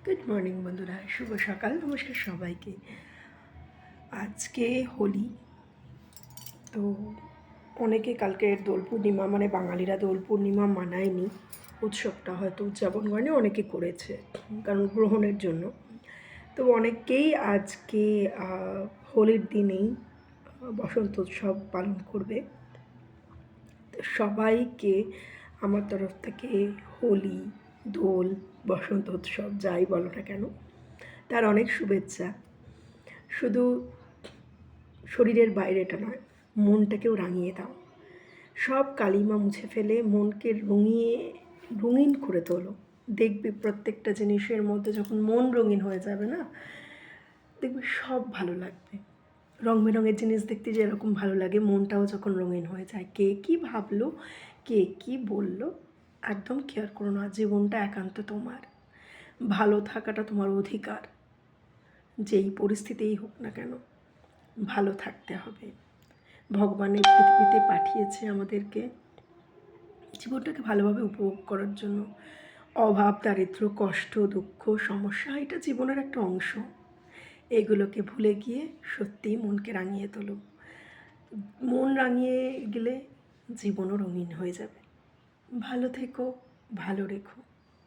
Good morning বন্ধুরা, শুভ সকাল। নমস্কার সবাইকে। আজকে হোলি, তো অনেকে কালকে দোল পূর্ণিমা, মানে বাঙালিরা দোল পূর্ণিমা মানায়নি, উৎসবটা হয়তো উদযাপন করেনি, অনেকে করেছে কারণ গ্রহণের জন্য। তো অনেকেই আজকে হোলির দিনেই বসন্ত উৎসব পালন করবে। সবাইকে আমার তরফ থেকে হোলি, দোল, বসন্ত উৎসব যাই বলো না কেন, তার অনেক শুভেচ্ছা। শুধু শরীরের বাইরেটা নয়, মনটাকেও রাঙিয়ে দাও। সব কালিমা মুছে ফেলে মনকে রঙিন করে তোলো। দেখবে প্রত্যেকটা জিনিসের মধ্যে যখন মন রঙিন হয়ে যাবে না, দেখবে সব ভালো লাগবে। রং বেরঙের জিনিস দেখতে যেরকম ভালো লাগে, মনটাও যখন রঙিন হয়ে যায়। কে কী ভাবলো, কে কী বললো, একদম কেয়ার করো না। জীবনটা একান্ত তোমার, ভালো থাকাটা তোমার অধিকার। যেই পরিস্থিতিই হোক না কেন, ভালো থাকতে হবে। ভগবান এই পৃথিবীতে পাঠিয়েছে আমাদেরকে জীবনটাকে ভালোভাবে উপভোগ করার জন্য। অভাব, দারিদ্র, কষ্ট, দুঃখ, সমস্যা এটা জীবনের একটা অংশ। এগুলোকে ভুলে গিয়ে সত্যিই মনকে রাঙিয়ে তোলো। মন রাঙিয়ে গেলে জীবনও রঙিন হয়ে যাবে। ভালো থেকো, ভালো রেখো।